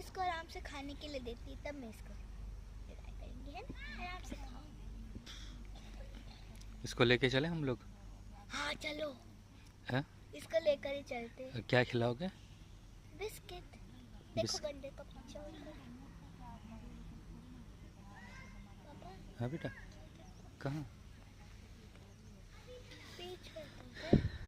इसको आराम से खाने के लिए देती, तब मैं इसको विदाई करेंगे, है ना? आराम से खाओ। इसको लेके चले हम लोग? हाँ चलो, है? इसको लेकर ही चलते। क्या खिलाओगे? बिस्किट। देखो बिस्किट? गंदे का पीछे होकर। पापा हाँ बेटा। देखो। कहाँ?